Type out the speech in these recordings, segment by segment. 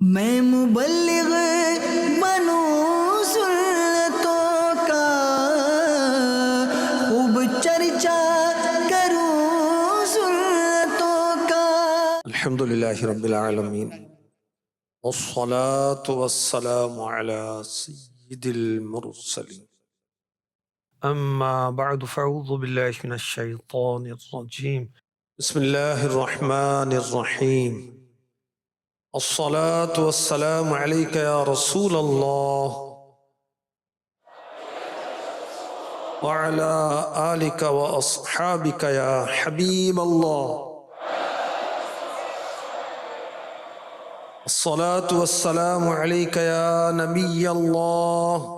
میں مبلغ بنوں سنتوں کا، خوب چرچا کروں سنتوں کا۔ الحمدللہ رب العالمین، والصلاة والسلام على سید المرسلین، اما بعد فاعوذ باللہ من الشیطان الرجیم، بسم اللہ الرحمن الرحیم۔ الصلاة والسلام علیک یا رسول اللہ وعلى آلک واصحابک یا حبیب اللہ۔ الصلاة والسلام علیک یا نبی اللہ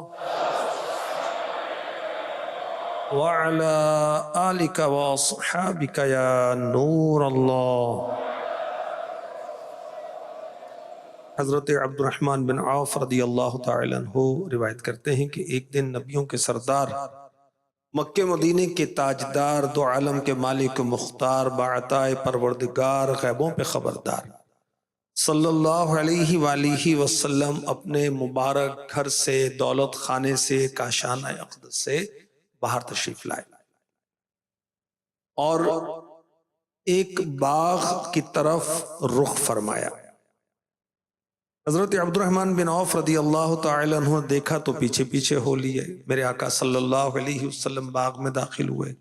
وعلى آلک واصحابک یا نور اللہ۔ حضرت عبد الرحمن بن عوف رضی اللہ تعالی عنہ روایت کرتے ہیں کہ ایک دن نبیوں کے سردار، مکہ مدینے کے تاجدار، دو عالم کے مالک مختار، باعطائے پروردگار، غیبوں پہ خبردار، صلی اللہ علیہ وآلہ وسلم اپنے مبارک گھر سے، دولت خانے سے، کاشانہ اقدس سے باہر تشریف لائے اور ایک باغ کی طرف رخ فرمایا۔ حضرت عبد الرحمن بن عوف رضی اللہ تعالی عنہ نے دیکھا تو پیچھے پیچھے ہو لیے۔ میرے آقا صلی اللہ علیہ وسلم باغ میں داخل ہوئے،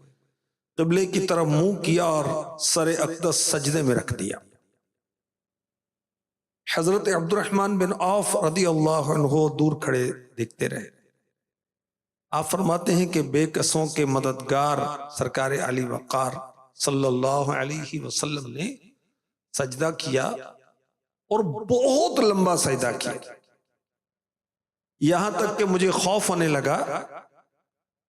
قبلے کی طرف منہ کیا اور سر اقدس سجدے میں رکھ دیا۔ حضرت عبد الرحمن بن عوف رضی اللہ عنہ دور کھڑے دیکھتے رہے۔ آپ فرماتے ہیں کہ بے کسوں کے مددگار سرکار علی وقار صلی اللہ علیہ وسلم نے سجدہ کیا اور بہت لمبا سجدہ کیا، یہاں تک کہ مجھے خوف ہونے لگا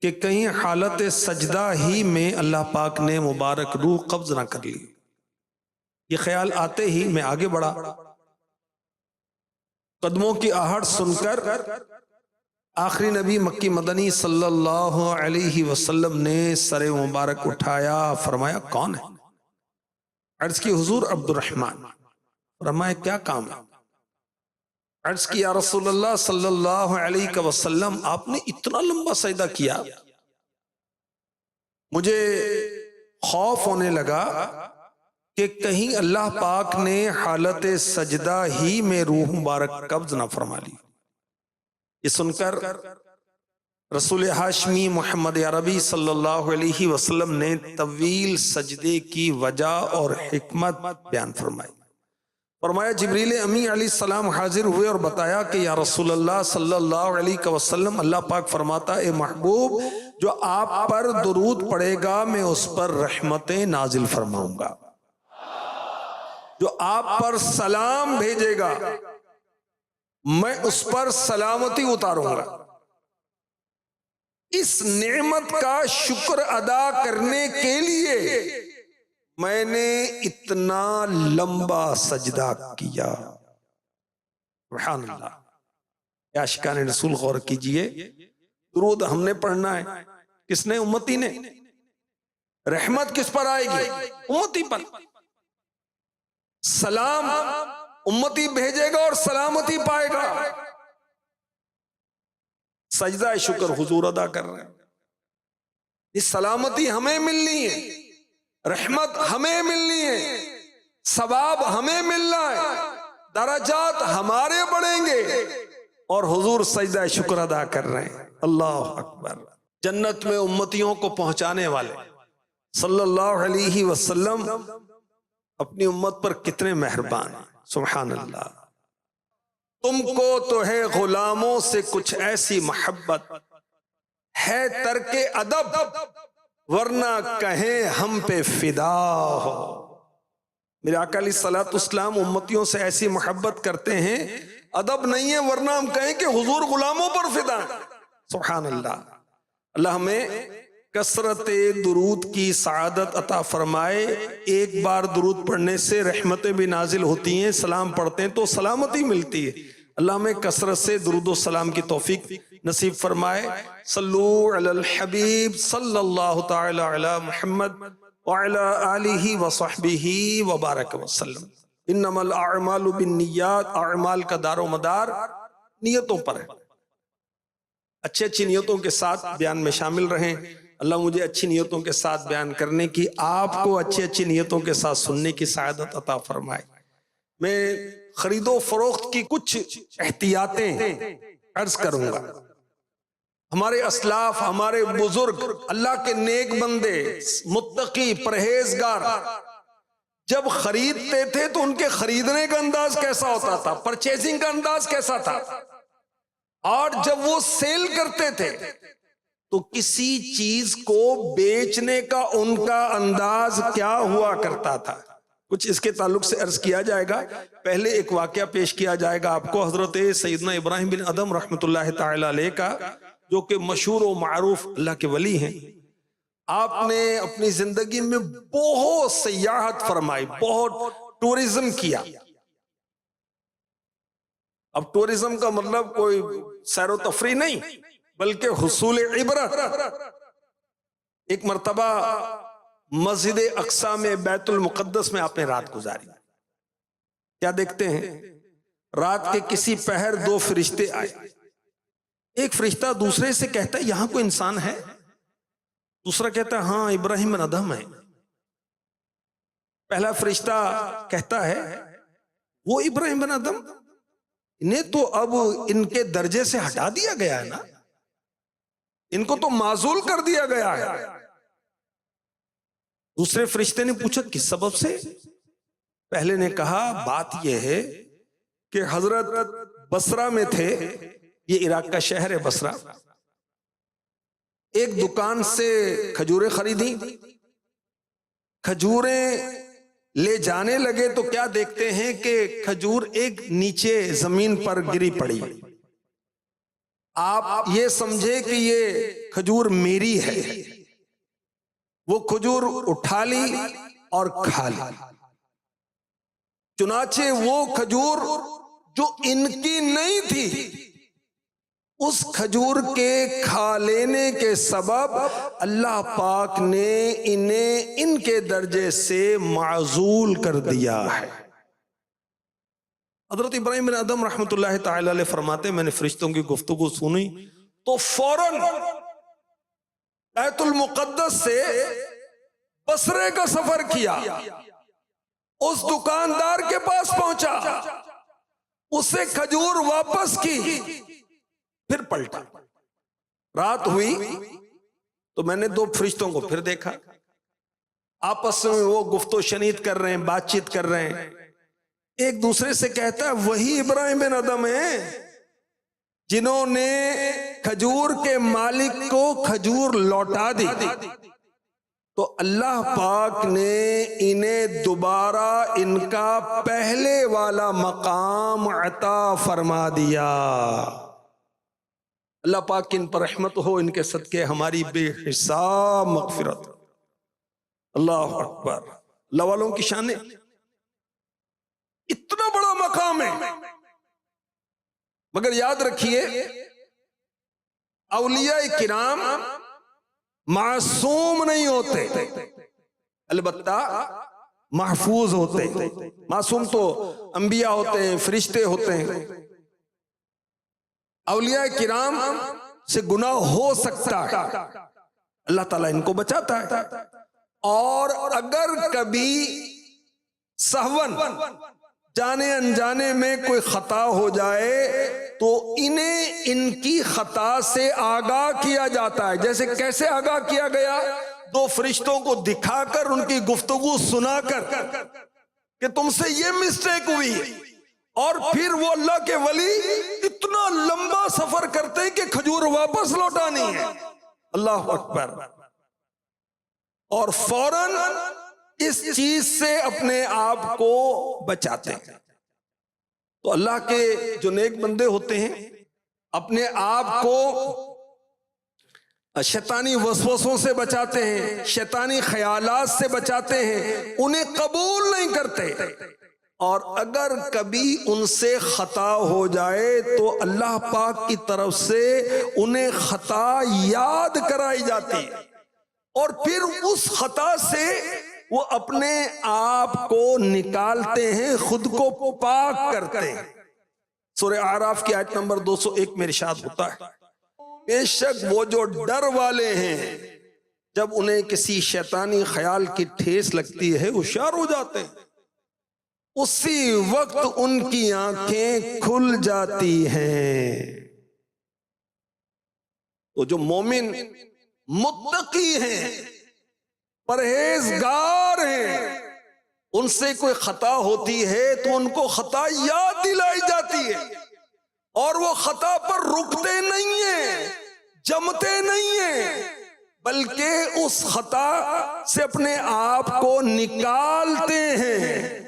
کہ کہیں حالت سجدہ ہی میں اللہ پاک نے مبارک روح قبض نہ کر لی۔ یہ خیال آتے ہی میں آگے بڑھا، قدموں کی آہٹ سن کر آخری نبی مکی مدنی صلی اللہ علیہ وسلم نے سر مبارک اٹھایا، فرمایا کون ہے؟ عرض کی حضور عبد الرحمن۔ فرمایا کیا کام ہے؟ عرض کی یا رسول اللہ صلی اللہ علیہ وسلم آپ نے اتنا لمبا سجدہ کیا، مجھے خوف ہونے لگا کہ کہیں اللہ پاک نے حالت سجدہ ہی میں روح مبارک قبض نہ فرما لی۔ یہ سن کر رسول ہاشمی محمد عربی صلی اللہ علیہ وسلم نے طویل سجدے کی وجہ اور حکمت بیان فرمائی۔ فرمایا جبریل امی علیہ السلام حاضر ہوئے اور بتایا کہ یا رسول اللہ صلی اللہ علیہ وسلم اللہ پاک فرماتا اے محبوب جو آپ پر درود پڑے گا میں اس پر رحمتیں نازل فرماؤں گا، جو آپ پر سلام بھیجے گا میں اس پر سلامتی اتاروں گا۔ اس نعمت کا شکر ادا کرنے کے لیے میں نے اتنا لمبا سجدہ کیا۔ سبحان اللہ۔ یا عاشقان رسول غور کیجئے، درود ہم نے پڑھنا ہے، کس نے؟ امتی نے۔ رحمت کس پر آئے گی؟ امتی پر۔ سلام امتی بھیجے گا اور سلامتی پائے گا۔ سجدہ شکر حضور ادا کر رہے ہیں، یہ سلامتی ہمیں ملنی ہے، رحمت ہمیں ملنی ہے، ثواب ہمیں ملنا ہے، درجات ہمارے بڑھیں گے، اور حضور سجدہ شکر ادا کر رہے ہیں۔ اللہ اکبر۔ جنت میں امتیوں کو پہنچانے والے صلی اللہ علیہ وسلم اپنی امت پر کتنے مہربان ہیں۔ سبحان اللہ۔ تم کو تو ہے غلاموں سے کچھ ایسی محبت، ہے ترک ادب ورنہ کہیں ہم پہ فدا ہو۔ میرے آقا علیہ الصلوۃ والسلام امتیوں سے ایسی محبت کرتے ہیں، ادب نہیں ہے ورنہ ہم کہیں کہ حضور غلاموں پر فدا ہیں۔ سبحان اللہ۔ اللہ ہمیں کثرت درود کی سعادت عطا فرمائے۔ ایک بار درود پڑھنے سے رحمتیں بھی نازل ہوتی ہیں، سلام پڑھتے ہیں تو سلامتی ملتی ہے۔ اللہ ہمیں کثرت سے درود و سلام کی توفیق نصیب فرمائے۔ صلو علی الحبیب صلی اللہ تعالی علی محمد وعلی آلہ وصحبہ وبارک وسلم۔ انما الاعمال بالنیات، اعمال کا دار و مدار نیتوں پر ہے. اچھی نیتوں کے ساتھ بیان میں شامل رہیں. اللہ مجھے اچھی نیتوں کے ساتھ بیان کرنے کی، آپ کو اچھی نیتوں کے ساتھ سننے کی سعادت عطا فرمائے. میں خرید و فروخت کی کچھ احتیاطیں عرض کروں گا. ہمارے اسلاف، ہمارے بزرگ، اللہ کے نیک بندے، متقی، پرہیزگار جب خریدتے تھے تو ان کے خریدنے کا انداز کیسا ہوتا تھا، پرچیزنگ کا انداز کیسا تھا، اور جب وہ سیل کرتے تھے تو کسی چیز کو بیچنے کا ان کا انداز کیا ہوا کرتا تھا. کچھ اس کے تعلق سے عرض کیا جائے گا. پہلے ایک واقعہ پیش کیا جائے گا آپ کو حضرت سیدنا ابراہیم بن ادھم رحمۃ اللہ تعالی علیہ کا، جو کہ مشہور و معروف اللہ کے ولی ہیں. آپ نے اپنی زندگی میں بہت سیاحت فرمائی، بہت ٹورزم کیا. اب ٹورزم کا مطلب کوئی سیر و تفریح نہیں، بلکہ حصول عبرت. ایک مرتبہ مسجد اقصی میں، بیت المقدس میں آپ نے رات گزاری. کیا دیکھتے ہیں؟ رات کے کسی پہر دو فرشتے آئے. ایک فرشتہ دوسرے سے کہتا ہے یہاں کوئی انسان ہے؟ دوسرا کہتا ہے ہاں ابراہیم بن ادھم ہے. پہلا فرشتہ کہتا ہے وہ ابراہیم بن ادھم، انہیں تو اب ان کے درجے سے ہٹا دیا گیا ہے نا، ان کو تو معزول کر دیا گیا ہے. دوسرے فرشتے نے پوچھا کس سبب سے؟ پہلے نے کہا بات یہ ہے کہ حضرت بصرہ میں تھے، یہ عراق کا شہر ہے بصرہ. ایک دکان سے کھجوریں خریدی، کھجوریں لے جانے لگے تو کیا دیکھتے ہیں کہ کھجور ایک نیچے زمین پر گری پڑی. آپ یہ سمجھے کہ یہ کھجور میری ہے، وہ کھجور اٹھا لی اور کھا لی. چنانچہ وہ کھجور جو ان کی نہیں تھی، اس کھجور کے کھا لینے کے سبب اللہ پاک نے انہیں ان کے درجے سے معزول کر دیا ہے. حضرت ابراہیم بن ادھم رحمۃ اللہ تعالی علیہ فرماتے میں نے فرشتوں کی گفتگو سنی تو فوراً بیت المقدس سے بصرے کا سفر کیا، اس دکاندار کے پاس پہنچا، اسے کھجور واپس کی، پھر پلٹا. رات ہوئی تو میں نے دو فرشتوں کو پھر دیکھا، آپس میں وہ گفت و شنید کر رہے ہیں، بات چیت کر رہے ہیں. ایک دوسرے سے کہتا ہے وہی ابراہیم بن ادھم ہیں جنہوں نے کھجور کے مالک کو کھجور لوٹا دی، تو اللہ پاک نے انہیں دوبارہ ان کا پہلے والا مقام عطا فرما دیا. اللہ پاک ان پر رحمت ہو، ان کے صدقے ہماری بے حساب مغفرت. اللہ اکبر. اللہ والوں کی شان اتنا بڑا مقام ہے. مگر یاد رکھیے اولیاء کرام معصوم نہیں ہوتے، البتہ محفوظ ہوتے. معصوم تو انبیاء ہوتے ہیں، فرشتے ہوتے ہیں. اولیاء کرام سے گناہ ہو سکتا ہے، اللہ تعالیٰ ان کو بچاتا ہے. اور اگر کبھی سہون جانے انجانے میں کوئی خطا ہو جائے تو انہیں ان کی خطا سے آگاہ کیا جاتا ہے. جیسے کیسے آگاہ کیا گیا؟ دو فرشتوں کو دکھا کر، ان کی گفتگو سنا کر کہ تم سے یہ مسٹیک ہوئی، اور پھر وہ اللہ کے ولی اتنا لمبا سفر کرتے ہیں کہ کھجور واپس لوٹانی ہے. اللہ اکبر. اور فوراً اس چیز سے اپنے آپ کو بچاتے ہیں. تو اللہ کے جو نیک بندے ہوتے ہیں اپنے آپ کو شیطانی وسوسوں سے بچاتے ہیں، شیطانی خیالات سے بچاتے ہیں، انہیں قبول نہیں کرتے. اور اگر کبھی ان سے خطا ہو جائے تو اللہ پاک کی طرف سے انہیں خطا یاد کرائی جاتی ہے، اور پھر اس خطا سے وہ اپنے آپ کو نکالتے ہیں، خود کو پاک کرتے ہیں۔ سورہ اعراف کی آیت نمبر 201 میں ارشاد ہوتا ہے بے شک وہ جو ڈر والے ہیں جب انہیں کسی شیطانی خیال کی ٹھیس لگتی ہے ہوشیار ہو جاتے ہیں، اسی وقت ان کی آنکھیں کھل جاتی ہیں۔ تو جو مومن متقی ہیں، پرہیزگار ہیں، ان سے کوئی خطا ہوتی ہے تو ان کو خطا یاد دلائی جاتی ہے، اور وہ خطا پر رکتے نہیں ہیں، جمتے نہیں ہیں، بلکہ اس خطا سے اپنے آپ کو نکالتے ہیں۔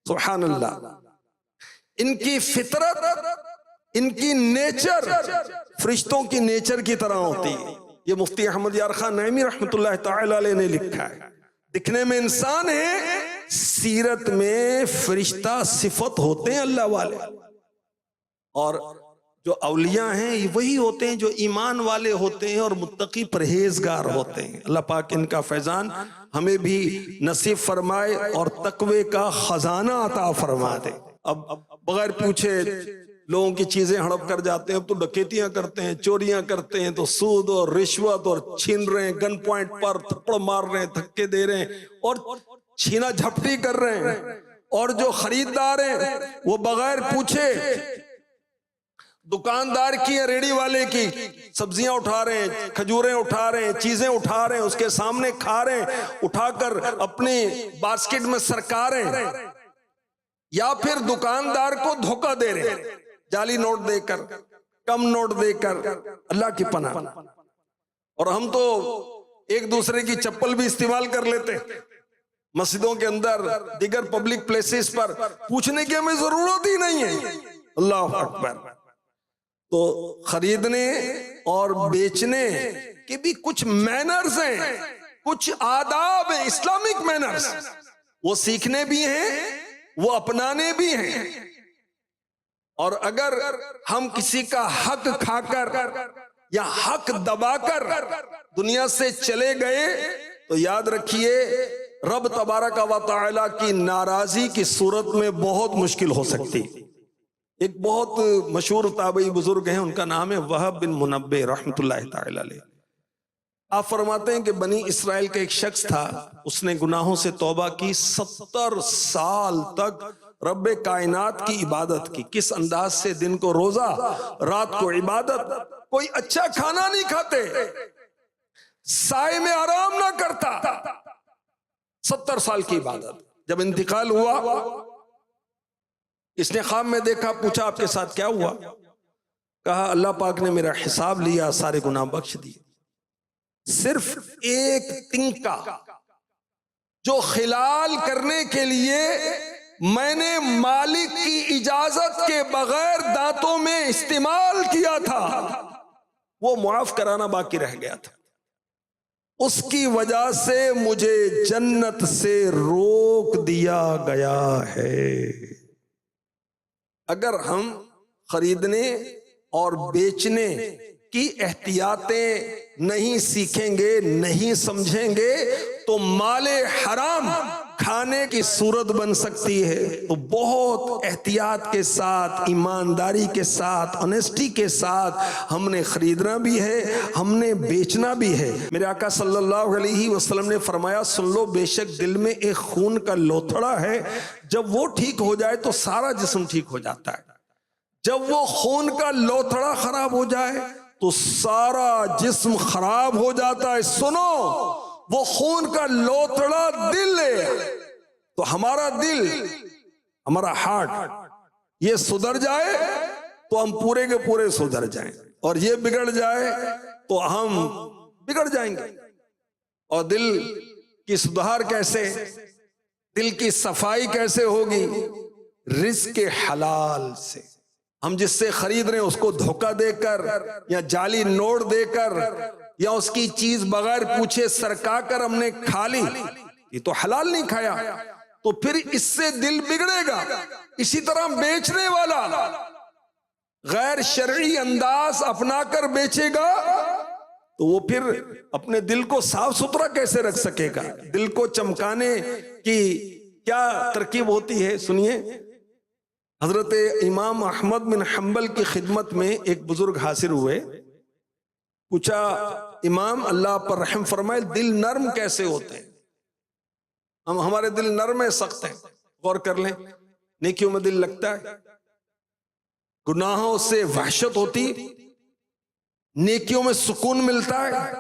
سبحان اللہ۔ ان کی فطرت، ان کی نیچر فرشتوں کی نیچر کی طرح ہوتی ہے۔ یہ مفتی احمد یار خان نعیمی رحمۃ اللہ تعالی علیہ نے لکھا ہے، دکھنے میں انسان ہے، سیرت میں فرشتہ صفت ہوتے ہیں اللہ والے۔ اور جو اولیاء ہیں یہ وہی ہوتے ہیں جو ایمان والے ہوتے ہیں اور متقی پرہیزگار ہوتے ہیں۔ اللہ پاک ان کا فیضان ہمیں بھی نصیب فرمائے اور تقوی کا خزانہ عطا فرما دے۔ اب بغیر پوچھے لوگوں کی چیزیں ہڑپ کر جاتے ہیں، اب تو ڈکیتیاں کرتے ہیں، چوریاں کرتے ہیں، تو سود اور رشوت اور چھین رہے ہیں، گن پوائنٹ پر تھپڑ مار رہے ہیں، دھکے دے رہے ہیں اور چھینا جھپٹی کر رہے ہیں، اور جو خریدار ہیں وہ بغیر پوچھے دکاندار کی یا ریڑی والے کی سبزیاں اٹھا رہے ہیں، کھجوریں اٹھا رہے ہیں، چیزیں اٹھا رہے ہیں، اس کے سامنے کھا رہے ہیں، اٹھا کر اپنی باسکٹ میں سرکا رہے ہیں، یا پھر دکاندار کو دھوکہ دے رہے ہیں، جعلی نوٹ دے کر، کم نوٹ دے کر۔ اللہ کی پناہ۔ اور ہم تو ایک دوسرے کی چپل بھی استعمال کر لیتے ہیں مسجدوں کے اندر، دیگر پبلک پلیسز پر، پوچھنے کی ہمیں ضرورت ہی نہیں ہے۔ اللہ اکبر۔ تو خریدنے اور بیچنے کے بھی کچھ مینرز ہیں، کچھ آداب ہیں، اسلامک مینرز، وہ سیکھنے بھی ہیں، وہ اپنانے بھی ہیں۔ اور اگر ہم کسی کا حق کھا کر یا حق دبا کر دنیا سے چلے گئے تو یاد رکھیے رب تبارک و تعالی کی ناراضی کی صورت میں بہت مشکل ہو سکتی۔ ایک بہت مشہور تابعی بزرگ ہیں، ان کا نام ہے وہب بن منبہ رحمۃ اللہ تعالی علیہ۔ آپ فرماتے ہیں کہ بنی اسرائیل کا ایک شخص تھا، اس نے گناہوں سے توبہ کی، 70 سال تک رب کائنات کی عبادت کی۔ کس انداز سے؟ دن کو روزہ، رات کو عبادت، کوئی اچھا کھانا نہیں کھاتے، سائے میں آرام نہ کرتا، 70 سال کی عبادت۔ جب انتقال ہوا، اس نے خواب میں دیکھا، پوچھا آپ کے ساتھ کیا ہوا؟ کہا اللہ پاک نے میرا حساب لیا، سارے گناہ بخش دیے، صرف ایک تنکا جو خلال کرنے کے لیے میں نے مالک کی اجازت کے بغیر دانتوں میں استعمال کیا تھا، وہ معاف کرانا باقی رہ گیا تھا، اس کی وجہ سے مجھے جنت سے روک دیا گیا ہے۔ اگر ہم خریدنے اور بیچنے کی احتیاطیں نہیں سیکھیں گے، نہیں سمجھیں گے تو مال حرام کھانے کی صورت بن سکتی ہے۔ تو بہت احتیاط کے ساتھ، ایمانداری کے ساتھ، آنیسٹی کے ساتھ ہم نے خریدنا بھی ہے، ہم نے بیچنا بھی ہے۔ میرے آقا صلی اللہ علیہ وسلم نے فرمایا سن لو، بے شک دل میں ایک خون کا لوتھڑا ہے، جب وہ ٹھیک ہو جائے تو سارا جسم ٹھیک ہو جاتا ہے، جب وہ خون کا لوتھڑا خراب ہو جائے تو سارا جسم خراب ہو جاتا ہے۔ سنو، وہ خون کا لوتھڑا دل ہے، تو ہمارا دل، ہمارا ہارٹ یہ سدھر جائے تو ہم پورے کے پورے سدھر جائیں، اور یہ بگڑ جائے تو ہم بگڑ جائیں گے۔ اور دل کی سدھار کیسے، دل کی صفائی کیسے ہوگی؟ رزق حلال سے۔ ہم جس سے خرید رہے ہیں اس کو دھوکہ دے کر یا جعلی نوٹ دے کر یا اس کی چیز بغیر پوچھے سرکا کر ہم نے کھا لی، یہ تو حلال نہیں کھایا، تو پھر اس سے دل بگڑے گا۔ اسی طرح بیچنے والا غیر شرعی انداز اپنا کر بیچے گا تو وہ پھر اپنے دل کو صاف ستھرا کیسے رکھ سکے گا؟ دل کو چمکانے کی کیا ترکیب ہوتی ہے؟ سنیے، حضرت امام احمد بن حنبل کی خدمت میں ایک بزرگ حاضر ہوئے، پوچھا امام اللہ پر رحم فرمائے دل نرم کیسے ہوتے ہیں؟ ہمارے دل نرم ہے، سخت ہیں، غور کر لیں، نیکیوں میں دل لگتا ہے، گناہوں سے وحشت ہوتی، نیکیوں میں سکون ملتا ہے،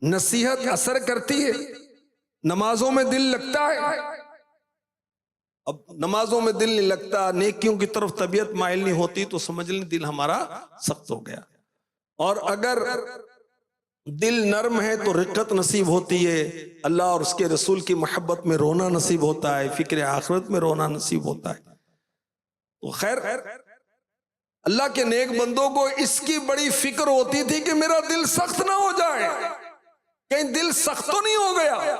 نصیحت اثر کرتی ہے، نمازوں میں دل لگتا ہے۔ اب نمازوں میں دل نہیں لگتا، نیکیوں کی طرف طبیعت مائل نہیں ہوتی، تو سمجھ لیں دل ہمارا سخت ہو گیا۔ اور اگر دل نرم ہے تو رقت نصیب ہوتی ہے، اللہ اور اس کے رسول کی محبت میں رونا نصیب ہوتا ہے، فکر آخرت میں رونا نصیب ہوتا ہے۔ تو خیر، اللہ کے نیک بندوں کو اس کی بڑی فکر ہوتی تھی کہ میرا دل سخت نہ ہو جائے، کہیں دل سخت تو نہیں ہو گیا۔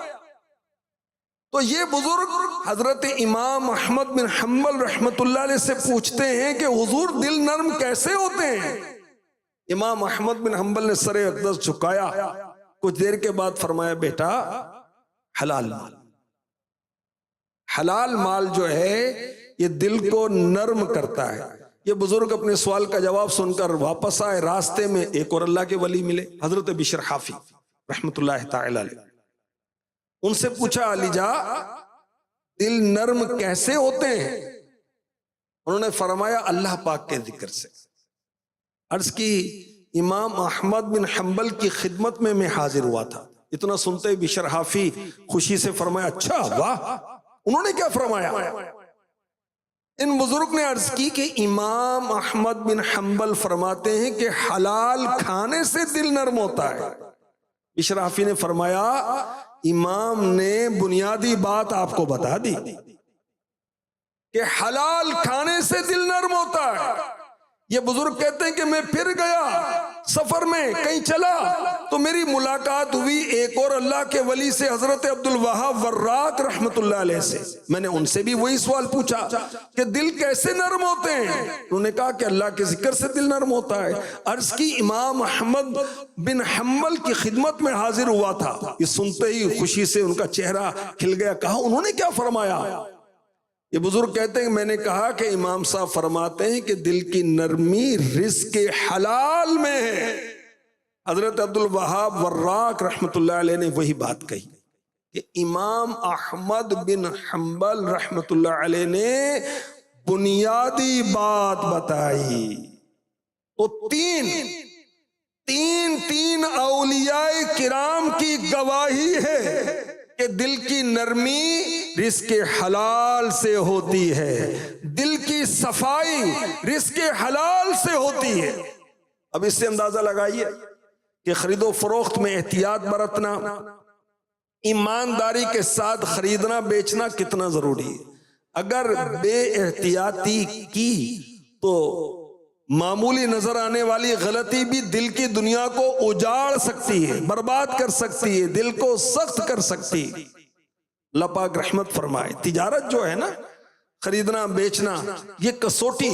تو یہ بزرگ حضرت امام احمد بن حنبل رحمت اللہ علیہ سے پوچھتے ہیں کہ حضور دل نرم کیسے ہوتے ہیں؟ امام احمد بن حنبل نے سر اقدس جھکایا، کچھ دیر کے بعد فرمایا بیٹا حلال مال، حلال مال جو ہے یہ دل کو نرم کرتا ہے۔ یہ بزرگ اپنے سوال کا جواب سن کر واپس آئے، راستے میں ایک اور اللہ کے ولی ملے، حضرت بشر حافی رحمت اللہ تعالی علیہ۔ ان سے پوچھا علی جا دل نرم کیسے ہوتے ہیں؟ انہوں نے فرمایا اللہ پاک کے ذکر سے۔ عرض کی امام احمد بن حنبل کی خدمت میں حاضر ہوا تھا، اتنا سنتے ہی بشر حافی خوشی سے فرمایا اچھا واہ، انہوں نے کیا فرمایا؟ ان بزرگ نے عرض کی کہ امام احمد بن حنبل فرماتے ہیں کہ حلال کھانے سے دل نرم ہوتا ہے۔ بشر حافی نے فرمایا امام نے بنیادی بات آپ کو بتا دی کہ حلال کھانے سے دل نرم ہوتا ہے۔ یہ بزرگ کہتے ہیں کہ میں پھر گیا سفر میں، کہیں چلا تو میری ملاقات ہوئی ایک اور اللہ کے ولی سے، حضرت عبد الوہاب وراق رحمت اللہ علیہ سے۔ میں نے ان سے بھی وہی سوال پوچھا کہ دل کیسے نرم ہوتے ہیں؟ انہوں نے کہا کہ اللہ کے ذکر سے دل نرم ہوتا ہے۔ عرض کی امام احمد بن حنبل کی خدمت میں حاضر ہوا تھا، یہ سنتے ہی خوشی سے ان کا چہرہ کھل گیا۔ کہا انہوں نے کیا فرمایا؟ یہ بزرگ کہتے ہیں میں نے کہا کہ امام صاحب فرماتے ہیں کہ دل کی نرمی رزق حلال میں ہے۔ حضرت عبد الوہاب وراق رحمت اللہ علیہ نے وہی بات کہی کہ امام احمد بن حنبل رحمت اللہ علیہ نے بنیادی بات بتائی۔ تو تین اولیاء کرام کی گواہی ہے کہ دل کی نرمی رزق حلال سے ہوتی ہے، دل کی صفائی رزق حلال سے ہوتی ہے۔ اب اس سے اندازہ لگائیے کہ خرید و فروخت میں احتیاط برتنا، ایمانداری کے ساتھ خریدنا بیچنا کتنا ضروری ہے۔ اگر بے احتیاطی کی تو معمولی نظر آنے والی غلطی بھی دل کی دنیا کو اجاڑ سکتی ہے، برباد کر سکتی ہے، دل کو سخت کر سکتی ہے۔ اللہ پاک رحمت فرمائے۔ تجارت جو ہے نا، خریدنا بیچنا، یہ کسوٹی،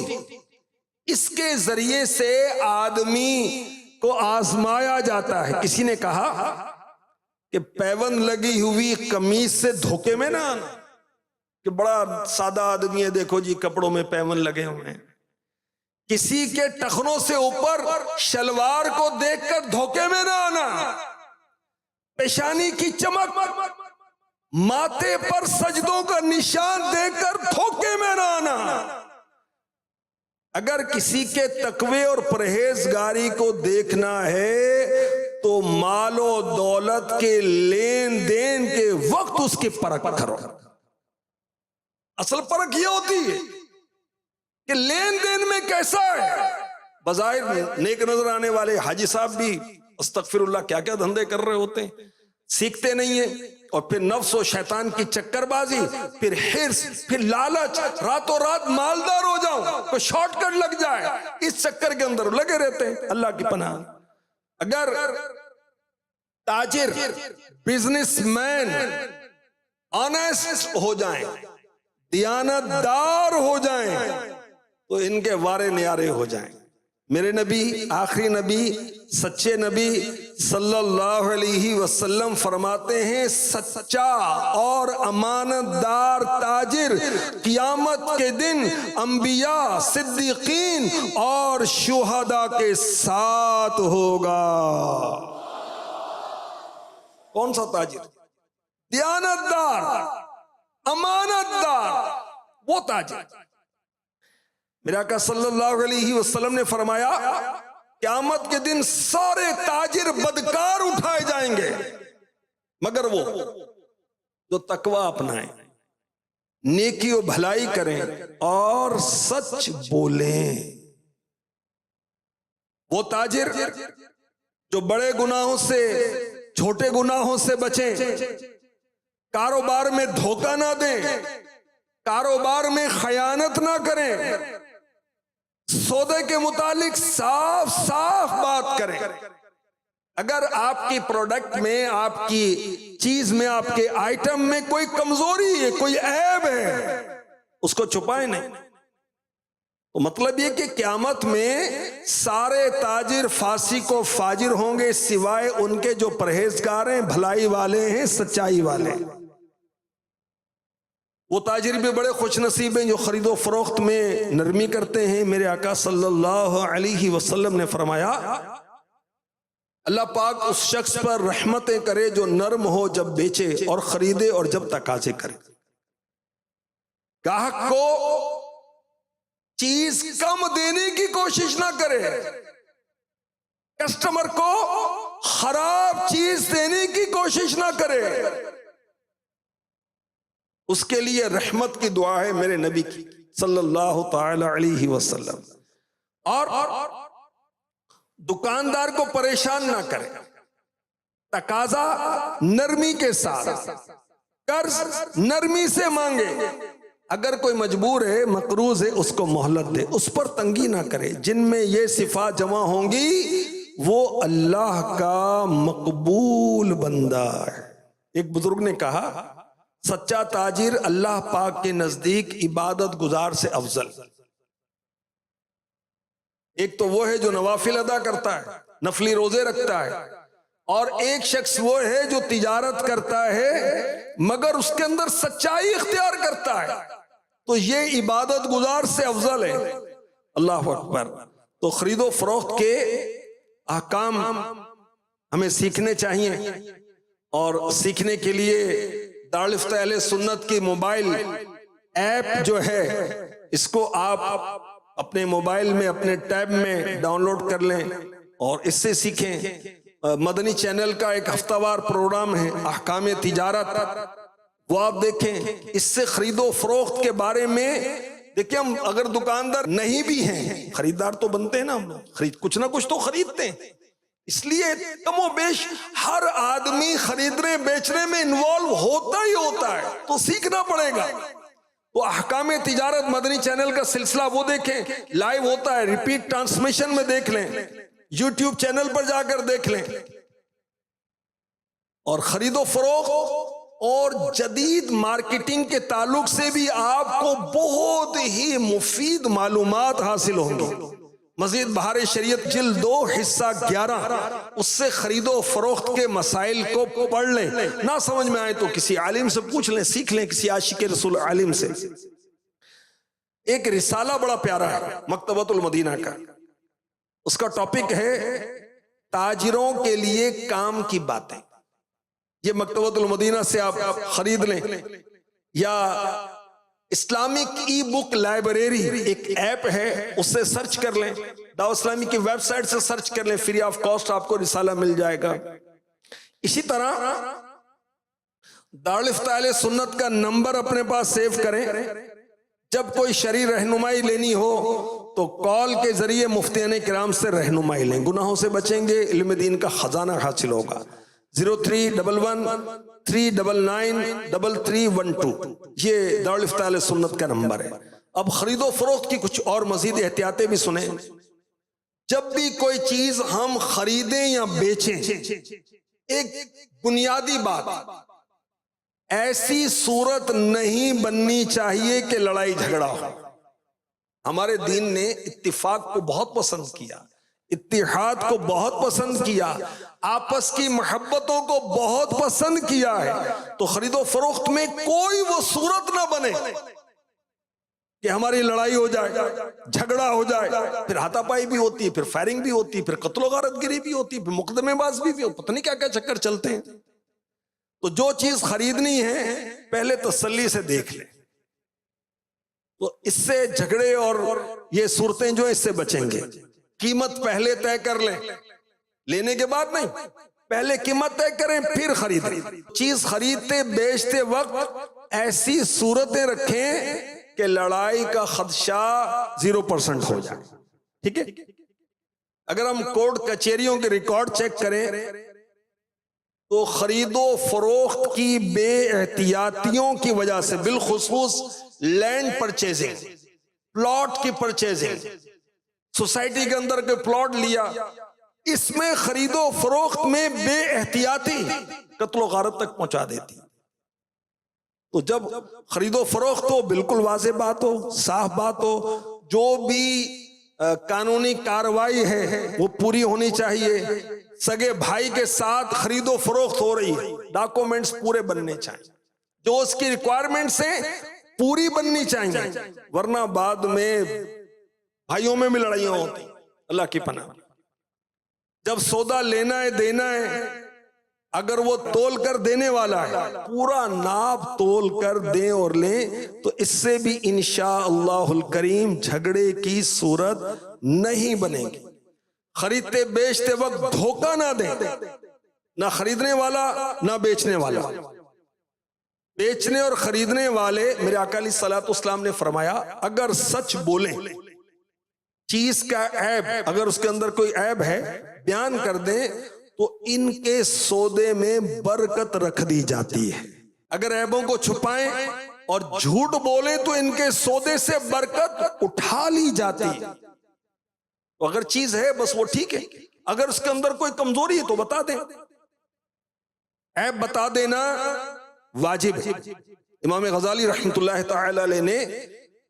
اس کے ذریعے سے آدمی کو آزمایا جاتا ہے۔ کسی نے کہا کہ پیوند لگی ہوئی قمیص سے دھوکے میں نہ آنا، کہ بڑا سادہ آدمی ہے، دیکھو جی کپڑوں میں پیوند لگے ہوئے ہیں۔ کسی کے ٹخنوں سے اوپر شلوار کو دیکھ کر دھوکے میں نہ آنا، پیشانی کی چمک، ماتھے پر سجدوں کا نشان دیکھ کر دھوکے میں نہ آنا۔ اگر کسی کے تقوی اور پرہیزگاری کو دیکھنا ہے تو مال و دولت کے لین دین کے وقت اس کی پرکھ کرو۔ اصل پرکھ یہ ہوتی ہے کہ لین دین میں کیسا ہے۔ بظاہر نیک نظر آنے والے حاجی صاحب بھی استغفر اللہ کیا کیا دھندے کر رہے ہوتے ہیں، سیکھتے نہیں ہیں، اور پھر نفس و شیطان کی چکر بازی، پھر حرص، پھر لالچ، راتوں رات مالدار ہو جاؤ تو شارٹ کٹ لگ جائے، اس چکر کے اندر لگے رہتے ہیں۔ اللہ کی پناہ۔ اگر تاجر، بزنس مین آنیسٹ ہو جائیں، دیانت دار ہو جائیں تو ان کے وارے نیارے ہو جائیں۔ میرے نبی، آخری نبی، سچے نبی صلی اللہ علیہ وسلم فرماتے ہیں سچا اور امانت دار تاجر قیامت کے دن انبیاء، صدیقین اور شہداء کے ساتھ ہوگا۔ کون سا تاجر؟ دیانت دار، امانت دار، وہ تاجر۔ میرے آقا صلی اللہ علیہ وسلم نے فرمایا قیامت کے دن سارے تاجر بدکار اٹھائے جائیں گے مگر وہ جو تقوی اپنائیں، نیکی و بھلائی کریں اور سچ بولیں۔ وہ تاجر جو بڑے گناہوں سے، چھوٹے گناہوں سے بچیں، کاروبار میں دھوکہ نہ دیں، کاروبار میں خیانت نہ کریں، سودے کے متعلق صاف صاف بات کریں۔ اگر آپ کی پروڈکٹ میں، آپ کی چیز میں، آپ کے آئٹم میں کوئی کمزوری ہے، کوئی عیب ہے، اس کو چھپائیں نہیں۔ تو مطلب یہ کہ قیامت میں سارے تاجر فاسق و فاجر ہوں گے سوائے ان کے جو پرہیزگار ہیں، بھلائی والے ہیں، سچائی والے ہیں۔ وہ تاجر بھی بڑے خوش نصیب ہیں جو خرید و فروخت میں نرمی کرتے ہیں۔ میرے آقا صلی اللہ علیہ وسلم نے فرمایا اللہ پاک اس شخص پر رحمتیں کرے جو نرم ہو جب بیچے اور خریدے اور جب تقاضے کرے۔ گاہک کو چیز کم دینے کی کوشش نہ کرے، کسٹمر کو خراب چیز دینے کی کوشش نہ کرے۔ اس کے لیے رحمت کی دعا ہے میرے نبی کی صلی اللہ تعالی علیہ وسلم۔ اور دکاندار کو پریشان نہ کرے، تقاضا نرمی کے ساتھ، قرض نرمی سے مانگے۔ اگر کوئی مجبور ہے، مقروض ہے، اس کو مہلت دے، اس پر تنگی نہ کرے۔ جن میں یہ صفات جمع ہوں گی وہ اللہ کا مقبول بندہ ہے۔ ایک بزرگ نے کہا سچا تاجر اللہ پاک کے نزدیک عبادت گزار سے افضل۔ ایک تو وہ ہے جو نوافل ادا کرتا ہے، نفلی روزے رکھتا ہے، اور ایک شخص وہ ہے جو تجارت کرتا ہے مگر اس کے اندر سچائی اختیار کرتا ہے، تو یہ عبادت گزار سے افضل ہے۔ اللہ اکبر۔ تو خرید و فروخت کے احکام ہمیں سیکھنے چاہیے، اور سیکھنے کے لیے دارالفتہ اہل سنت کی موبائل ایپ جو ہے اس کو آپ اپنے موبائل میں، اپنے ٹیب میں ڈاؤن لوڈ کر لیں اور اس سے سیکھیں۔ مدنی چینل کا ایک ہفتہ وار پروگرام ہے احکام تجارت، وہ آپ دیکھیں۔ اس سے خرید و فروخت کے بارے میں دیکھیں، ہم اگر دکاندار نہیں بھی ہیں، خریدار تو بنتے ہیں نا، ہم کچھ نہ کچھ تو خریدتے ہیں، اس لیے کم و بیش ہر آدمی خریدنے بیچنے میں انوالو ہوتا ہی ہوتا ہے، تو سیکھنا پڑے گا۔ تو احکام تجارت مدنی چینل کا سلسلہ وہ دیکھیں، لائیو ہوتا ہے، ریپیٹ ٹرانسمیشن میں دیکھ لیں، یوٹیوب چینل پر جا کر دیکھ لیں۔ اور خرید و فروخت اور جدید مارکیٹنگ کے تعلق سے بھی آپ کو بہت ہی مفید معلومات حاصل ہوں گی۔ مزید بہار شریعت جلد 2 حصہ 11، اس سے خرید و فروخت کے مسائل کو پڑھ لیں، نہ سمجھ میں آئے تو کسی عالم سے پوچھ لیں، سیکھ لیں، کسی عاشق رسول عالم سے۔ ایک رسالہ بڑا پیارا ہے مکتبۃ المدینہ کا، اس کا ٹاپک ہے تاجروں کے لیے کام کی باتیں۔ یہ مکتبۃ المدینہ سے آپ خرید لیں، یا اسلامک ای بک لائبریری ایک ایپ ہے، اس سے سرچ کر لیں، دعوت اسلامی کی ویب سائٹ سے سرچ کر لیں، فری آف کاسٹ آپ کو رسالہ مل جائے گا۔ اسی طرح دارالفتہ اہل سنت کا نمبر اپنے پاس سیو کریں، جب کوئی شرعی رہنمائی لینی ہو تو کال کے ذریعے مفتیان کرام سے رہنمائی لیں، گناہوں سے بچیں گے، علم دین کا خزانہ حاصل ہوگا۔ 0311399312 یہ دارالفتہ اہل سنت کا نمبر ہے۔ اب خرید و فروخت کی کچھ اور مزید احتیاطیں بھی سنیں۔ جب بھی کوئی چیز ہم خریدیں یا بیچیں، ایک بنیادی بات، ایسی صورت نہیں بننی چاہیے کہ لڑائی جھگڑا ہو۔ ہمارے دین نے اتفاق کو بہت پسند کیا، اتحاد کو بہت پسند کیا، آپس کی محبتوں کو بہت پسند کیا ہے۔ تو خرید و فروخت میں کوئی وہ صورت نہ بنے کہ ہماری لڑائی ہو جائے، جھگڑا ہو جائے، پھر ہاتھا پائی بھی ہوتی ہے، پھر فائرنگ بھی ہوتی ہے، پھر قتل و غارت گری بھی ہوتی ہے، پھر مقدمے باز بھی پتہ نہیں کیا کیا چکر چلتے ہیں۔ تو جو چیز خریدنی ہے پہلے تسلی سے دیکھ لیں، تو اس سے جھگڑے اور یہ صورتیں جو اس سے بچیں گے۔ قیمت پہلے طے کر لیں، لینے کے بعد نہیں، پہلے قیمت طے کریں پھر خریدیں۔ چیز خریدتے بیچتے وقت ایسی صورتیں رکھیں کہ لڑائی کا خدشہ 0% ہو جائے، ٹھیک ہے؟ اگر ہم کورٹ کچہریوں کے ریکارڈ چیک کریں تو خرید و فروخت کی بے احتیاطیوں کی وجہ سے، بالخصوص لینڈ پرچیزنگ، پلاٹ کی پرچیزنگ، سوسائٹی کے اندر کوئی پلاٹ لیا، اس میں خرید و فروخت میں بے احتیاطی قتل و غارت تک پہنچا دیتی۔ تو جب خرید و فروخت ہو بالکل واضح بات ہو، صاف بات ہو، جو بھی قانونی کارروائی ہے وہ پوری ہونی چاہیے، سگے بھائی کے ساتھ خرید و فروخت ہو رہی ہے، ڈاکومنٹس پورے بننے چاہیے، جو اس کی ریکوائرمنٹس ہیں پوری بننی چاہیے، ورنہ بعد میں بھائیوں میں بھی لڑائیاں ہوتی، اللہ کی پناہ۔ جب سودا لینا ہے دینا ہے، اگر وہ تول کر دینے والا ہے پورا ناپ تول کر دیں اور لیں، تو اس سے بھی انشاءاللہ الکریم جھگڑے کی صورت نہیں بنے گی۔ خریدتے بیچتے وقت دھوکہ نہ دیں، نہ خریدنے والا نہ بیچنے والا۔ بیچنے اور خریدنے والے، میرے آقا علیہ الصلوۃ والسلام نے فرمایا اگر سچ بولیں، چیز کا عیب اگر اس کے اندر کوئی عیب ہے بیان کر دیں تو ان کے سودے میں برکت رکھ دی جاتی ہے۔ اگر عیبوں کو چھپائیں اور جھوٹ بولیں تو ان کے سودے سے برکت اٹھا لی جاتی ہے۔ تو اگر چیز ہے بس وہ ٹھیک ہے، اگر اس کے اندر کوئی کمزوری ہے تو بتا دیں، عیب بتا دینا واجب ہے۔ امام غزالی رحمۃ اللہ تعالی علیہ نے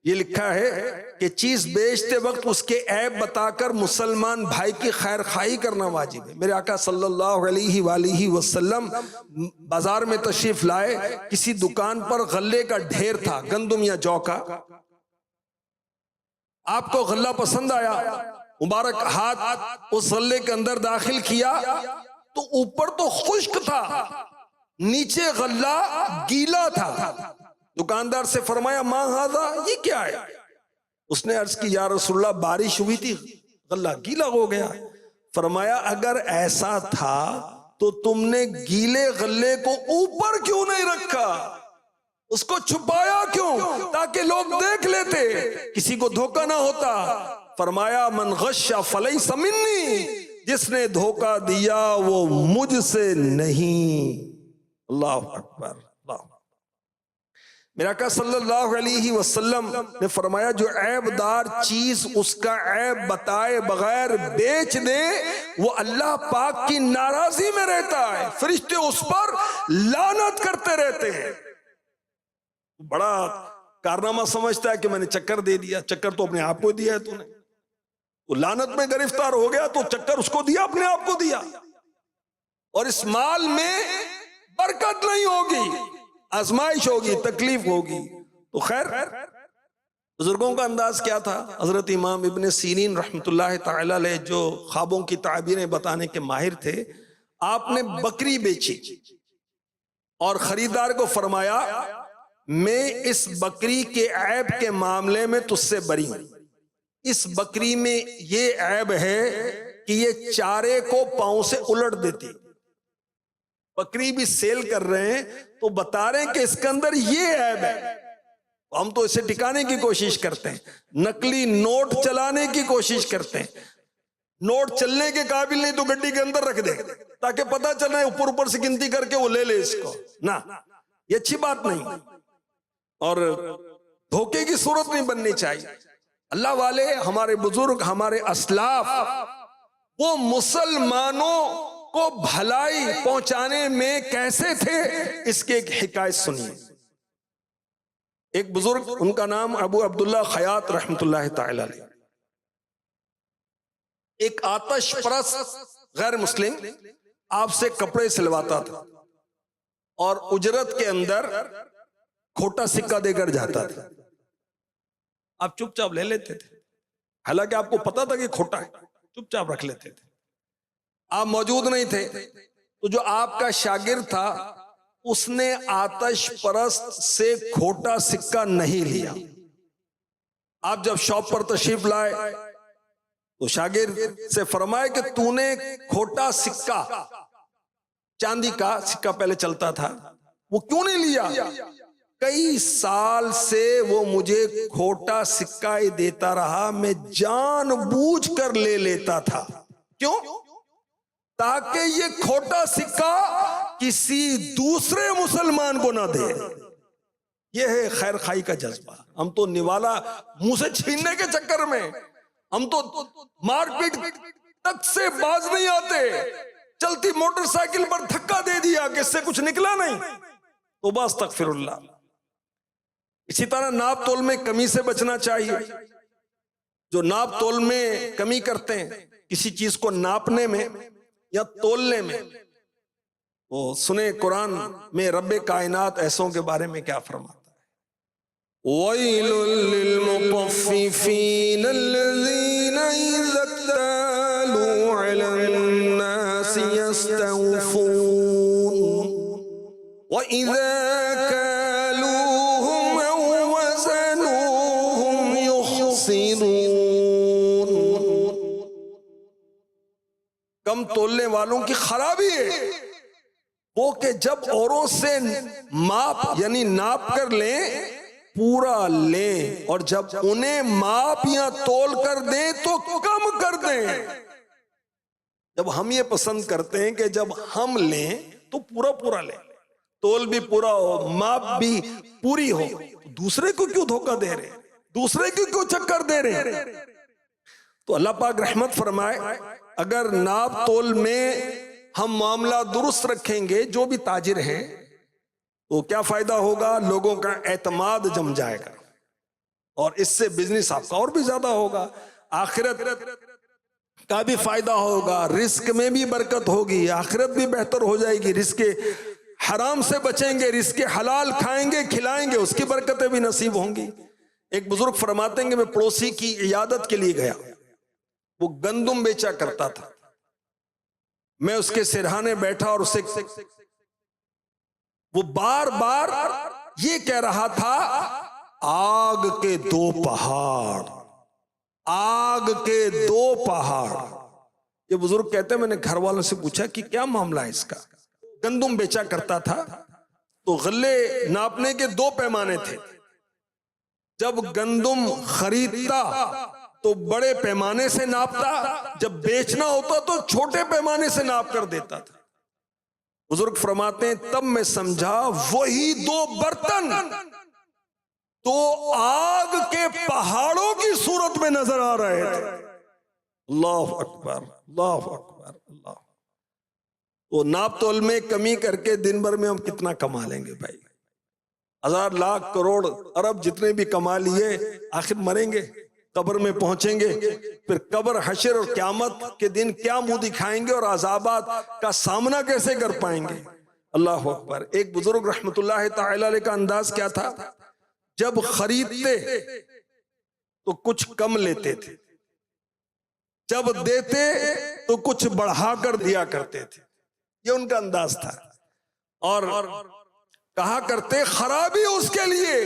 یہ لکھا ہے کہ چیز بیچتے وقت اس کے عیب بتا کر مسلمان بھائی کی خیر خواہی کرنا واجب ہے۔ میرے آقا صلی اللہ علیہ وآلہ وسلم بازار میں تشریف لائے، کسی دکان پر غلے کا ڈھیر تھا، گندم یا جو کا۔ آپ کو غلہ پسند آیا، مبارک ہاتھ اس غلے کے اندر داخل کیا تو اوپر تو خشک تھا، نیچے غلہ گیلا تھا۔ دکاندار سے فرمایا ما ھذا، یہ کیا ہے؟ اس نے عرض کی یا رسول اللہ بارش ہوئی تھی غلہ گیلا ہو گیا۔ فرمایا اگر ایسا تھا تو تم نے گیلے غلے کو اوپر کیوں نہیں رکھا، اس کو چھپایا کیوں تاکہ لوگ دیکھ لیتے، کسی کو دھوکہ نہ ہوتا۔ فرمایا من غش فلیس منی، جس نے دھوکہ دیا وہ مجھ سے نہیں۔ اللہ اکبر۔ میرا آقا صلی اللہ علیہ وسلم نے فرمایا جو عیب دار چیز اس کا عیب بتائے بغیر بیچ دے وہ اللہ پاک کی ناراضی میں رہتا ہے، فرشتے اس پر لعنت کرتے رہتے ہیں۔ بڑا کارنامہ سمجھتا ہے کہ میں نے چکر دے دیا، چکر تو اپنے آپ کو دیا ہے تو نے، وہ لعنت میں گرفتار ہو گیا تو چکر اس کو دیا، اپنے آپ کو دیا، اور اس مال میں برکت نہیں ہوگی، آزمائش ہوگی، تکلیف ہوگی۔ تو خیر بزرگوں کا انداز کیا تھا؟ حضرت امام ابن سیرین رحمۃ اللہ تعالی علیہ جو خوابوں کی تعبیریں بتانے کے ماہر تھے، آپ نے بکری بیچی اور خریدار کو فرمایا میں اس بکری کے عیب کے معاملے میں تجھ سے بری ہوں، اس بکری میں یہ عیب ہے کہ یہ چارے کو پاؤں سے الٹ دیتی۔ بکری بھی سیل کر رہے ہیں تو بتا رہے ہیں کہ اس کے اندر یہ عیب ہے، ہم تو اسے ٹکانے کی کوشش کرتے ہیں، نقلی نوٹ چلانے کی کوشش کرتے ہیں، نوٹ چلنے کے قابل نہیں تو گڈی کے اندر رکھ دیں تاکہ پتہ چلے، اوپر سے گنتی کر کے وہ لے لے اس کو، نہ یہ اچھی بات نہیں، اور دھوکے کی صورت نہیں بننی چاہیے۔ اللہ والے ہمارے بزرگ، ہمارے اسلاف، وہ مسلمانوں کو بھلائی پہنچانے میں کیسے تھے، اس کے ایک حکایت سنیے۔ ایک بزرگ، ان کا نام ابو عبداللہ خیاط رحمت اللہ تعالی علیہ، ایک آتش پرست غیر مسلم آپ سے کپڑے سلواتا تھا اور اجرت کے اندر کھوٹا سکہ دے کر جاتا تھا. آپ چپ چاپ لے لیتے تھے، حالانکہ آپ کو پتا تھا کہ کھوٹا ہے، چپ چاپ رکھ لیتے تھے. آپ موجود نہیں تھے تو جو آپ کا شاگرد تھا اس نے آتش پرست سے کھوٹا سکہ نہیں لیا. آپ جب شاپ پر تشریف لائے تو شاگرد سے فرمائے کہ تو نے کھوٹا سکہ، چاندی کا سکہ پہلے چلتا تھا، وہ کیوں نہیں لیا؟ کئی سال سے وہ مجھے کھوٹا سکہ ہی دیتا رہا، میں جان بوجھ کر لے لیتا تھا. کیوں؟ تاکہ یہ کھوٹا سکہ کسی دوسرے مسلمان کو نہ دے. یہ ہے خیر خائی کا جذبہ. ہم تو نوالا منہ سے چھیننے کے چکر میں، ہم تو مار پیٹ تک سے باز نہیں آتے. چلتی موٹر سائیکل پر دھکا دے دیا کہ اس سے کچھ نکلا نہیں، تو بس استغفر اللہ. اسی طرح ناپ تول میں کمی سے بچنا چاہیے. جو ناپ تول میں کمی کرتے ہیں کسی چیز کو ناپنے میں یا تولنے میں، وہ سنیں قرآن میں رب کائنات ایسوں کے بارے میں کیا فرماتا ہے. وَيْلٌ لِّلْمُطَفِّفِينَ الَّذِينَ إِذَا اكْتَالُوا عَلَى النَّاسِ يَسْتَوْفُونَ وَإِذَا كَالُوهُمْ أَوْ وَزَنُوهُمْ يُخْسِرُونَ. کم تولنے والوں کی خرابی ہے وہ کہ جب اوروں سے ماپ یعنی ناپ کر لیں پورا لیں، اور جب انہیں ماپ یا تول کر دیں تو کم کر دیں. جب ہم یہ پسند کرتے ہیں کہ جب ہم لیں تو پورا پورا لیں، تول بھی پورا ہو، ماپ بھی پوری ہو، دوسرے کو کیوں دھوکہ دے رہے ہیں، دوسرے کو کیوں چکر دے رہے ہیں؟ تو اللہ پاک رحمت فرمائے اگر ناپ تول میں ہم معاملہ درست رکھیں گے، جو بھی تاجر ہیں، تو کیا فائدہ ہوگا؟ لوگوں کا اعتماد جم جائے گا اور اس سے بزنس آپ کا اور بھی زیادہ ہوگا، آخرت کا بھی فائدہ ہوگا، رزق میں بھی برکت ہوگی، آخرت بھی بہتر ہو جائے گی. رزق حرام سے بچیں گے، رزق حلال کھائیں گے کھلائیں گے، اس کی برکتیں بھی نصیب ہوں گی. ایک بزرگ فرماتے ہیں کہ میں پڑوسی کی عیادت کے لیے گیا، وہ گندم بیچا کرتا تھا. میں اس کے سرہانے بیٹھا اور اسے وہ بار بار یہ کہہ رہا تھا، آگ کے دو پہاڑ، آگ کے دو پہاڑ. یہ بزرگ کہتے ہیں میں نے گھر والوں سے پوچھا کہ کیا معاملہ ہے اس کا. گندم بیچا کرتا تھا تو غلے ناپنے کے دو پیمانے تھے. جب گندم خریدتا تو بڑے پیمانے سے ناپتا، جب بیچنا ہوتا تو چھوٹے پیمانے سے ناپ کر دیتا تھا. بزرگ فرماتے ہیں تب میں سمجھا وہی دو برتن تو آگ کے پہاڑوں کی صورت میں نظر آ رہے تھے. اللہ اکبر، اللہ اکبر، اللہ. تو ناپ تول میں کمی کر کے دن بھر میں ہم کتنا کما لیں گے بھائی؟ ہزار لاکھ کروڑ ارب جتنے بھی کما لیے آخر مریں گے، قبر میں پہنچیں گے، پھر قبر حشر اور قیامت کے دن کیا منہ دکھائیں گے اور عذابات کا سامنا کیسے کر پائیں گے؟ اللہ اکبر. ایک بزرگ رحمت اللہ تعالی علیہ کا انداز کیا تھا، جب خریدتے تو کچھ کم لیتے تھے، جب دیتے تو کچھ بڑھا کر دیا کرتے تھے. یہ ان کا انداز تھا. اور کہا کرتے خرابی اس کے لیے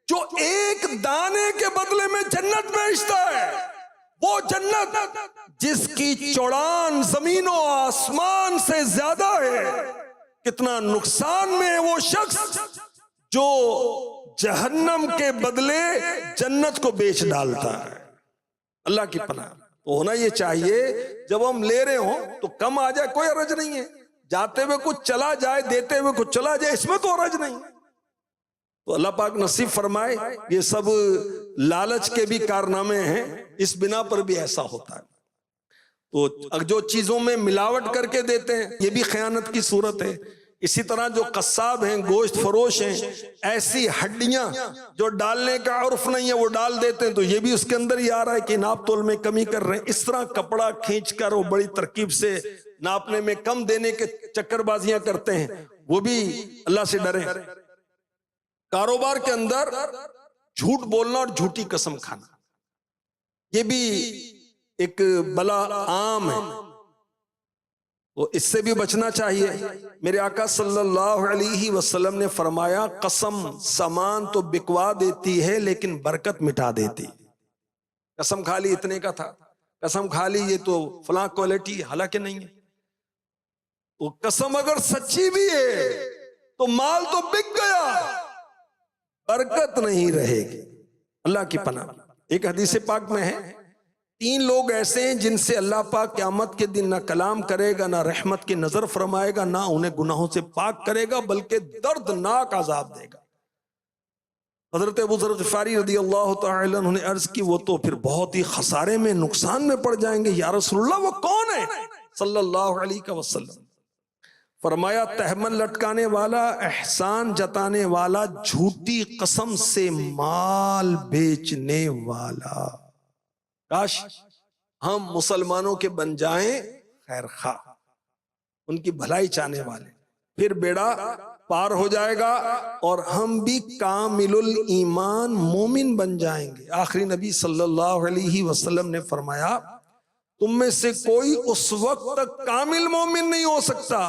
جو ایک دانے کے بدلے میں جنت بیچتا ہے. وہ جنت جس کی چوڑان زمین و آسمان سے زیادہ ہے، کتنا نقصان میں ہے وہ شخص جو جہنم کے بدلے جنت کو بیچ ڈالتا ہے. اللہ کی پناہ. تو ہونا یہ چاہیے جب ہم لے رہے ہوں تو کم آ جائے، کوئی حرج نہیں ہے. جاتے ہوئے کچھ چلا جائے، دیتے ہوئے کچھ چلا جائے، اس میں تو حرج نہیں. تو اللہ پاک نصیب فرمائے. یہ سب لالچ کے بھی کارنامے ہیں، اس بنا پر بھی ایسا ہوتا ہے. تو جو چیزوں میں ملاوٹ کر کے دیتے ہیں یہ بھی خیانت کی صورت ہے. اسی طرح جو قصاب ہیں، گوشت فروش ہیں، ایسی ہڈیاں جو ڈالنے کا عرف نہیں ہے وہ ڈال دیتے ہیں، تو یہ بھی اس کے اندر ہی آ رہا ہے کہ ناپ تول میں کمی کر رہے ہیں۔ اس طرح کپڑا کھینچ کر وہ بڑی ترکیب سے ناپنے میں کم دینے کے چکر بازیاں کرتے ہیں، وہ بھی اللہ سے ڈریں۔ کاروبار کے اندر جھوٹ بولنا اور جھوٹی قسم کھانا، یہ بھی ایک بلا عام ہے، تو اس سے بھی بچنا چاہیے۔ میرے آقا صلی اللہ علیہ وسلم نے فرمایا قسم سامان تو بکوا دیتی ہے لیکن برکت مٹا دیتی۔ قسم کھا لی اتنے کا تھا، قسم کھا لی یہ تو فلاں کوالٹی، حالانکہ نہیں ہے۔ تو قسم اگر سچی بھی ہے تو مال تو بک گیا، برکت نہیں رہے گی۔ اللہ کی پناہ۔ ایک حدیث پاک میں ہے 3 لوگ ایسے ہیں جن سے اللہ پاک قیامت کے دن نہ کلام کرے گا، نہ رحمت کی نظر فرمائے گا، نہ انہیں گناہوں سے پاک کرے گا، بلکہ دردناک عذاب دے گا۔ حضرت ابو ذر غفاری رضی اللہ تعالی عنہ نے عرض کی وہ تو پھر بہت ہی خسارے میں، نقصان میں پڑ جائیں گے، یا رسول اللہ وہ کون ہے صلی اللہ علیہ وسلم؟ فرمایا تہمن لٹکانے والا، احسان جتانے والا، جھوٹی قسم سے مال بیچنے والا۔ کاش ہم مسلمانوں کے بن جائیں خیر خواہ، ان کی بھلائی چاہنے والے، پھر بیڑا پار ہو جائے گا اور ہم بھی کامل الایمان مومن بن جائیں گے۔ آخری نبی صلی اللہ علیہ وسلم نے فرمایا تم میں سے کوئی اس وقت تک کامل مومن نہیں ہو سکتا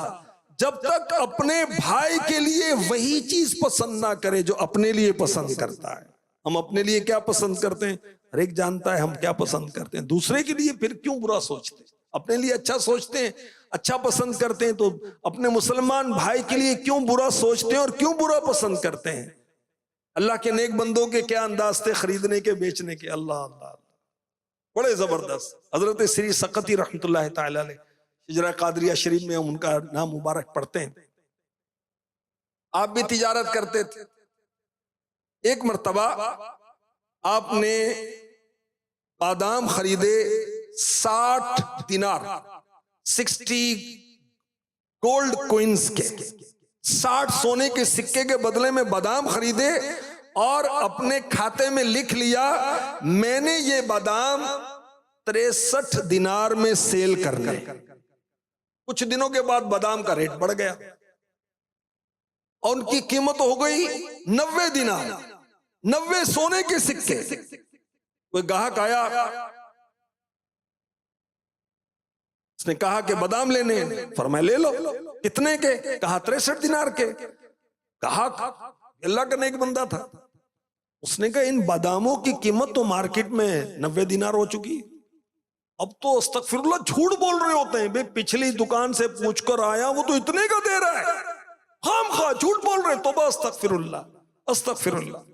جب تک اپنے بھائی کے لیے وہی چیز پسند نہ کرے جو اپنے لیے پسند کرتا ہے۔ ہم اپنے لیے کیا پسند کرتے ہیں؟ ہر ایک جانتا ہے ہم کیا پسند کرتے ہیں۔ دوسرے کے لیے پھر کیوں برا سوچتے ہیں؟ اپنے لیے اچھا سوچتے ہیں، اچھا پسند کرتے ہیں، تو اپنے مسلمان بھائی کے لیے کیوں برا سوچتے ہیں اور کیوں برا پسند کرتے ہیں؟ اللہ کے نیک بندوں کے کیا انداز تھے خریدنے کے، بیچنے کے، اللہ اللہ، بڑے زبردست۔ حضرت سری سقطی رحمت اللہ تعالی علیہ شجرہ قادریہ شریف میں ہم ان کا نام مبارک پڑھتے ہیں۔ آپ بھی تجارت کرتے تھے۔ ایک مرتبہ آپ نے بادام خریدے 60 دینار، 60 گولڈ کوئنز کے، 60 سونے کے سکے کے بدلے میں بادام خریدے اور اپنے کھاتے میں لکھ لیا میں نے یہ بادام 63 دینار میں سیل کرنے۔ کچھ دنوں کے بعد بادام کا ریٹ بڑھ گیا اور ان کی قیمت ہو گئی 90 دینار، 90 سونے کے سکے۔ کوئی گاہک آیا، اس نے کہا کہ بادام لینے، فرمایا لے لو۔ کتنے کے؟ کہا 63 دینار کے۔ گاہک اللہ کا نیک بندہ تھا، اس نے کہا ان باداموں کی قیمت تو مارکیٹ میں 90 دینار ہو چکی، اب تو استغفر اللہ جھوٹ بول رہے ہوتے ہیں، بے پچھلی دکان سے پوچھ کر آیا وہ تو اتنے کا دے رہا ہے، خام خواہ جھوٹ بول رہے، توبہ استغفر اللہ استغفر اللہ۔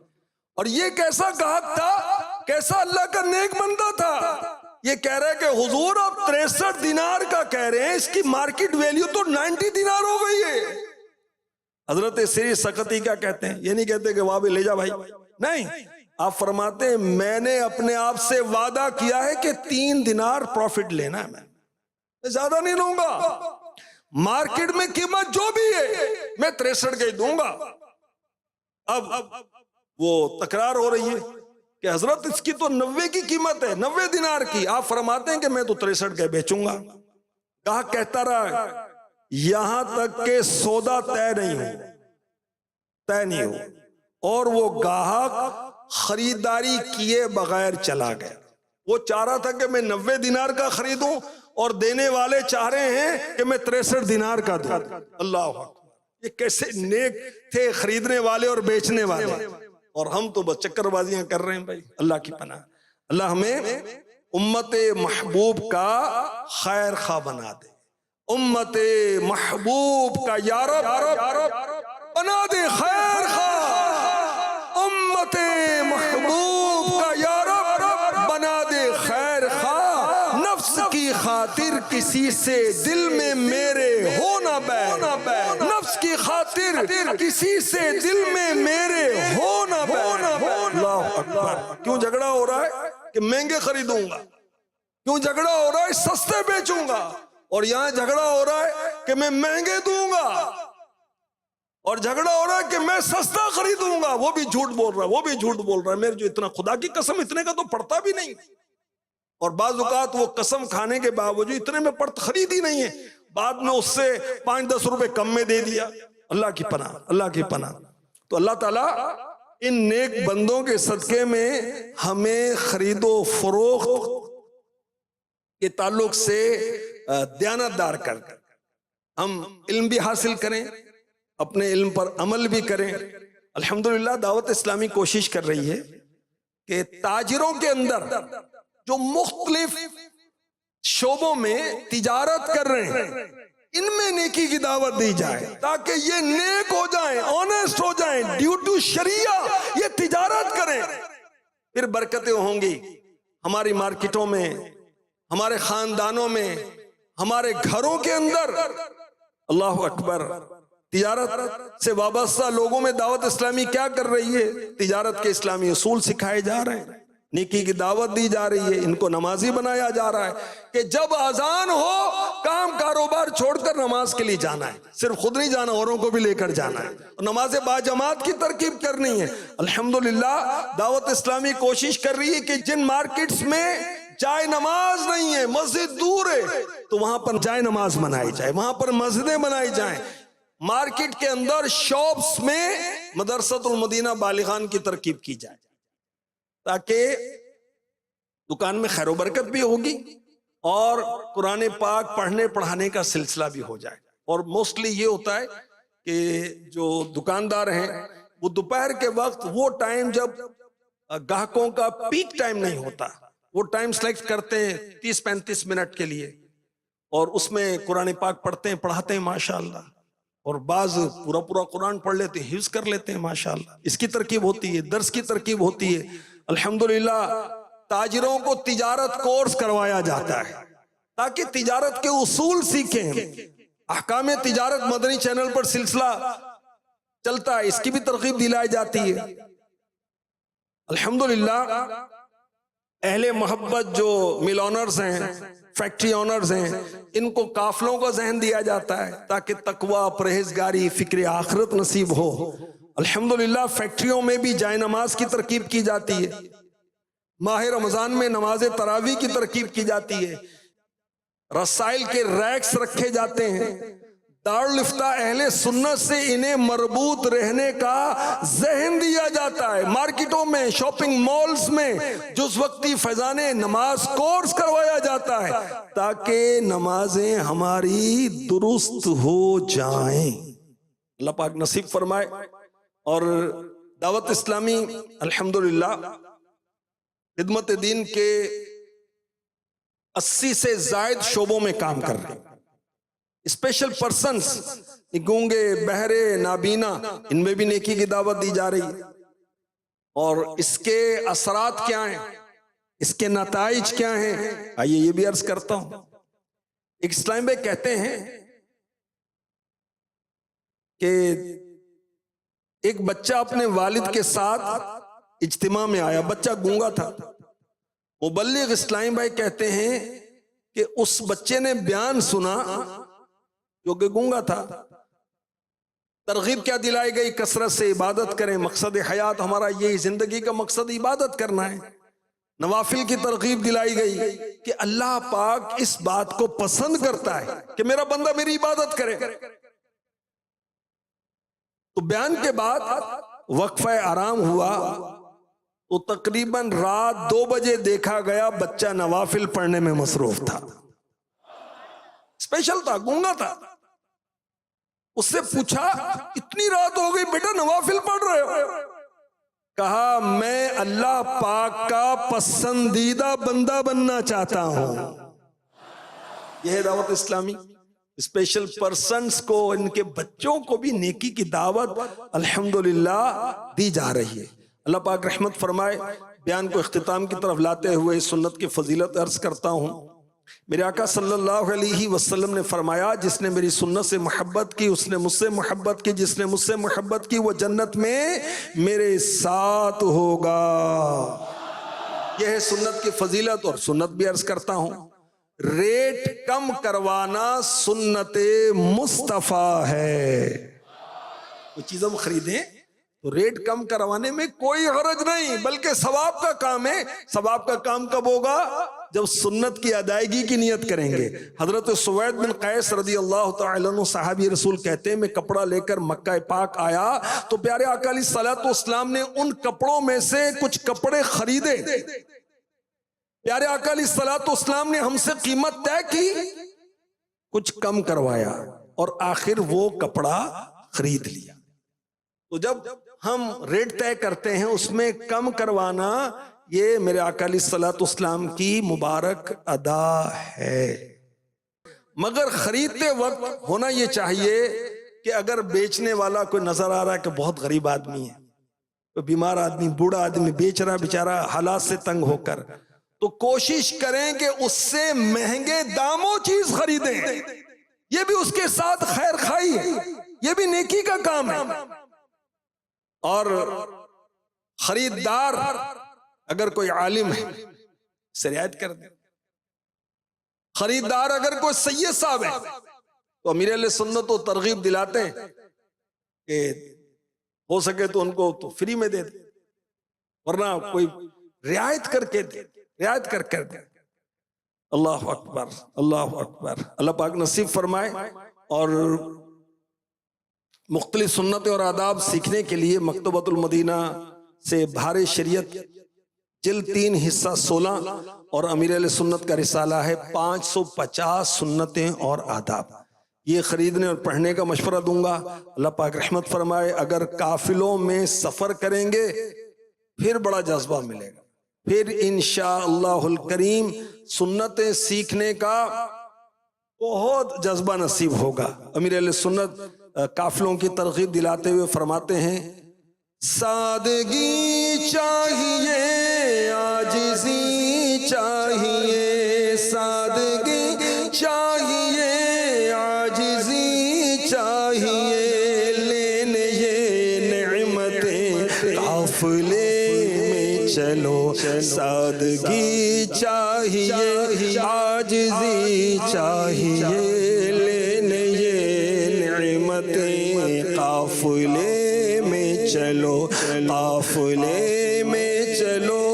اور یہ کیسا گاہک تھا، کیسا اللہ کا نیک بندہ تھا، یہ کہہ رہے کہ حضور آپ 63 دینار کا کہہ رہے ہیں، اس کی مارکیٹ ویلیو تو 90 دینار ہو گئی ہے۔ حضرت سری سقطی کیا کہتے ہیں؟ یہ نہیں کہتے کہ واہ بھی لے جا بھائی، نہیں، آپ فرماتے ہیں میں نے اپنے آپ سے وعدہ کیا ہے کہ 3 دینار پروفٹ لینا ہے، میں زیادہ نہیں لوں گا، مارکیٹ میں قیمت جو بھی ہے میں 63 کے دوں گا۔ اب وہ تکرار ہو رہی ہے کہ حضرت اس کی تو 90 کی قیمت ہے، 90 دینار کی، آپ فرماتے ہیں کہ میں تو 63 کے بیچوں گا۔ گاہک کہتا رہا یہاں تک کہ سودا طے نہیں ہو، اور وہ گاہک خریداری کیے بغیر چلا گیا۔ وہ چاہ رہا تھا کہ میں 90 دینار کا خریدوں اور دینے والے چاہ رہے ہیں کہ میں 63 دینار کا دوں۔ اللہ اکبر، یہ کیسے نیک تھے خریدنے والے اور بیچنے والے، اور ہم تو بس چکر بازیاں کر رہے ہیں بھائی۔ اللہ کی پناہ، اللہ ہمیں امت محبوب کا خیر خواہ بنا دے، امت محبوب کا یا رب بنا دے خیر خواہ، امت محبوب کا یا رب بنا دے خیر خواہ، نفس کی خاطر کسی سے دل میں میرے ہو نہ بین، نفس کی خاطر کسی سے دل میں میرے ہو نہ بین۔ اللہ اکبر، کیوں جھگڑا ہو رہا ہے کہ مہنگے خریدوں گا، کیوں جھگڑا ہو رہا ہے سستے بیچوں گا، اور یہاں جھگڑا ہو رہا ہے کہ میں مہنگے دوں گا۔ اور جھگڑا ہو رہا ہے کہ میں سستا خریدوں گا، وہ بھی جھوٹ بول رہا ہے، وہ بھی جھوٹ بول رہا ہے، میرے جو اتنا، خدا کی قسم اتنے کا تو پڑتا بھی نہیں، اور بعض اوقات وہ قسم کھانے کے باوجود اتنے میں پڑت خرید ہی نہیں ہے، بعد میں اس سے 5-10 روپے کم میں دے دیا۔ اللہ کی پناہ، اللہ کی پناہ۔ تو اللہ تعالیٰ ان نیک بندوں کے صدقے میں ہمیں خرید و فروخت کے تعلق سے دیانتدار کر، ہم علم بھی حاصل کریں، اپنے علم پر عمل بھی کریں۔ الحمدللہ دعوت اسلامی کوشش کر رہی ہے کہ تاجروں کے اندر جو مختلف شعبوں میں تجارت کر رہے ہیں ان میں نیکی کی دعوت دی جائے، تاکہ یہ نیک ہو جائیں، آنیسٹ ہو جائیں، ڈیو ٹو شریعہ یہ تجارت کریں، پھر برکتیں ہوں گی ہماری مارکیٹوں میں، ہمارے خاندانوں میں، ہمارے گھروں کے اندر۔ اللہ اکبر۔ تجارت سے وابستہ لوگوں میں دعوت اسلامی کیا کر رہی ہے؟ تجارت کے اسلامی اصول سکھائے جا رہے ہیں، نیکی کی دعوت دی جا رہی ہے، ان کو نمازی بنایا جا رہا ہے کہ جب اذان ہو کام کاروبار چھوڑ کر نماز کے لیے جانا ہے، صرف خود نہیں جانا، اوروں کو بھی لے کر جانا ہے، اور نماز باجماعت کی ترکیب کرنی ہے۔ الحمدللہ دعوت اسلامی کوشش کر رہی ہے کہ جن مارکیٹس میں جائے نماز نہیں ہے، مسجد دور ہے، تو وہاں پر جائے نماز بنائی جائے، وہاں پر مسجدیں بنائی جائیں۔ مارکیٹ کے اندر شاپس میں مدرسۃ المدینہ بالغان کی ترکیب کی جائے، تاکہ دکان میں خیر و برکت بھی ہوگی اور قرآن پاک پڑھنے پڑھانے کا سلسلہ بھی ہو جائے۔ اور موسٹلی یہ ہوتا ہے کہ جو دکاندار ہیں وہ دوپہر کے وقت، وہ ٹائم جب گاہکوں کا پیک ٹائم نہیں ہوتا، وہ ٹائم سلیکٹ کرتے ہیں 30-35 منٹ کے لیے، اور اس میں قرآن پاک پڑھتے ہیں، پڑھاتے ہیں ماشاءاللہ، اور بعض پورا قرآن پڑھ لیتے ہیں، حفظ کر لیتے ہیں ماشاءاللہ۔ اس کی ترکیب ہوتی ہے، درس کی ترکیب ہوتی ہے۔ الحمدللہ تاجروں کو تجارت کورس کروایا جاتا ہے تاکہ تجارت کے اصول سیکھیں۔ احکام تجارت مدنی چینل پر سلسلہ چلتا ہے، اس کی بھی ترغیب دلائی جاتی ہے۔ الحمدللہ اہل محبت جو مل آنرز ہیں، فیکٹری آنرز ہیں، ان کو قافلوں کا ذہن دیا جاتا ہے تاکہ تقوی، پرہیزگاری، فکر آخرت نصیب ہو۔ الحمدللہ فیکٹریوں میں بھی جائے نماز کی ترکیب کی جاتی ہے، ماہ رمضان میں نماز تراویح کی ترکیب کی جاتی ہے، رسائل کے ریکس رکھے جاتے ہیں۔ دارالفتہ اہل سنت سے انہیں مربوط رہنے کا ذہن دیا جاتا ہے۔ مارکیٹوں میں، شاپنگ مالز میں جز وقتی فیضان نماز کورس کروایا جاتا ہے تاکہ نمازیں ہماری درست ہو جائیں۔ اللہ پاک نصیب فرمائے۔ اور دعوت اسلامی الحمدللہ خدمت دین کے 80 سے زائد شعبوں میں کام کر رہے ہیں۔ اسپیشل پرسنز، گونگے، بہرے، نابینا، ان میں بھی نیکی کی دعوت دی جا رہی ہے۔ اور اس کے اثرات کیا ہیں، اس کے نتائج کیا ہیں، آئیے یہ بھی عرض کرتا ہوں۔ ایک اسلام بھائی کہتے ہیں کہ ایک بچہ اپنے والد کے ساتھ اجتماع میں آیا، بچہ گونگا تھا۔ مبلغ اسلام بھائی کہتے ہیں کہ اس بچے نے بیان سنا جو کہ گونگا تھا۔ ترغیب کیا دلائی گئی؟ کثرت سے عبادت کریں، مقصد حیات ہمارا یہی، زندگی کا مقصد عبادت کرنا ہے۔ نوافل کی ترغیب دلائی گئی کہ اللہ پاک اس بات کو پسند کرتا ہے کہ میرا بندہ میری عبادت کرے۔ تو بیان کے بعد وقفہ آرام ہوا تو تقریباً رات 2 بجے دیکھا گیا بچہ نوافل پڑھنے میں مصروف تھا۔ اسپیشل تھا، گونگا تھا۔ اس سے پوچھا اتنی رات ہو گئی بیٹا نوافل پڑھ رہے ہو؟ کہا میں اللہ پاک کا پسندیدہ بندہ بننا چاہتا ہوں۔ یہ ہے دعوت اسلامی۔ اسپیشل پرسنز کو، ان کے بچوں کو بھی نیکی کی دعوت الحمدللہ دی جا رہی ہے۔ اللہ پاک رحمت فرمائے۔ بیان کو اختتام کی طرف لاتے ہوئے سنت کی فضیلت عرض کرتا ہوں۔ میرے آقا صلی اللہ علیہ وسلم نے فرمایا جس نے میری سنت سے محبت کی اس نے مجھ سے محبت کی، جس نے مجھ سے محبت کی وہ جنت میں میرے ساتھ ہوگا۔ یہ ہے سنت کی فضیلت۔ اور سنت بھی عرض کرتا ہوں، ریٹ کم کروانا سنت مصطفیٰ ہے۔ کوئی چیز ہم خریدیں تو ریٹ کم کروانے میں کوئی حرج نہیں، بلکہ ثواب کا کام ہے۔ ثواب کا کام کب ہوگا؟ جب سنت کی ادائیگی کی نیت کریں گے۔ حضرت سوید بن قیس رضی اللہ تعالی عنہ صحابی رسول کہتے ہیں میں کپڑا لے کر مکہ پاک آیا تو پیارے آقا علیہ الصلوۃ والسلام نے ان کپڑوں میں سے کچھ کپڑے خریدے۔ پیارے آقا علیہ الصلوۃ والسلام نے ہم سے قیمت طے کی، کچھ کم کروایا اور آخر وہ کپڑا خرید لیا۔ تو جب ہم ریٹ طے کرتے ہیں اس میں کم کروانا یہ میرے آقا علیہ الصلوۃ والسلام کی مبارک ادا ہے۔ مگر خریدتے وقت ہونا یہ چاہیے کہ اگر بیچنے والا کوئی نظر آ رہا ہے کہ بہت غریب آدمی ہے، کوئی بیمار آدمی، بوڑھا آدمی بیچ رہا بیچارہ حالات سے تنگ ہو کر، تو کوشش کریں کہ اس سے مہنگے داموں چیز خریدیں۔ یہ بھی اس کے ساتھ خیر خائی ہے، یہ بھی نیکی کا کام ہے۔ اور خریدار اگر کوئی عالم ہے سے رعایت کر دیں، خریدار اگر کوئی سید صاحب ہے تو امیر اہل سنت و ترغیب دلاتے ہیں کہ ہو سکے تو ان کو تو فری میں دے دیں، ورنہ کوئی رعایت کر کے دے، رعایت کر دے۔ اللہ اکبر، اللہ اکبر۔ اللہ پاک نصیب فرمائے۔ اور مختلف سنتیں اور آداب سیکھنے کے لیے مکتبۃ المدینہ سے بہار شریعت جلد 3 حصہ 16 اور امیر اہل سنت کا رسالہ ہے 550 سنتیں اور آداب، یہ خریدنے اور پڑھنے کا مشورہ دوں گا۔ اللہ پاک رحمت فرمائے۔ اگر قافلوں میں سفر کریں گے پھر بڑا جذبہ ملے گا، پھر انشاءاللہ الکریم سنتیں سیکھنے کا بہت جذبہ نصیب ہوگا۔ امیر اہل سنت قافلوں کی ترغیب دلاتے ہوئے فرماتے ہیں سادگی چاہیے، عاجزی چاہیے، سادگی چاہیے، عاجزی چاہیے، لینے یہ نعمتیں قافلے میں چلو، سادگی چاہیے، عاجزی چاہیے، لینے یہ نعمتیں قافلے میں چلو، قافلے میں چلو،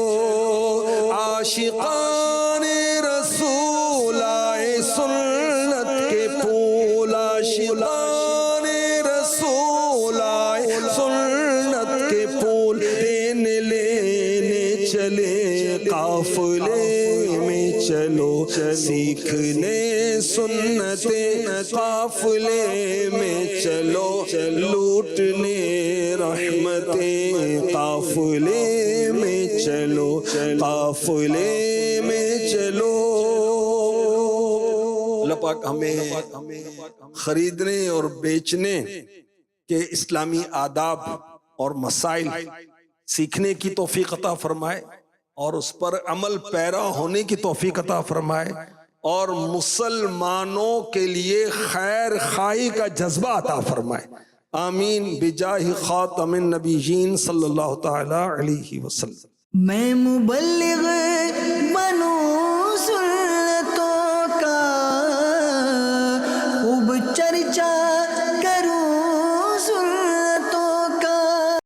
عاشقان رسول آئے سنت کے پھول، عاشقان رسول آئے سنت کے پھول، دینے لینے چلے قافلے میں چلو، سیکھنے سنتیں قافلے میں چلو، لوٹنے رحمتیں قافلے میں چلو، قافلے میں چلو۔ اللہ پاک ہمیں خریدنے اور بیچنے کے اسلامی آداب اور مسائل سیکھنے کی توفیق عطا فرمائے اور اس پر عمل پیرا ہونے کی توفیق عطا فرمائے اور مسلمانوں کے لیے خیر خواہی کا جذبہ عطا فرمائے۔ آمین بجاہ خاتم النبیین صلی اللہ تعالی علیہ وسلم۔ میں مبلغ بنوں سنتوں کا خوب چرچا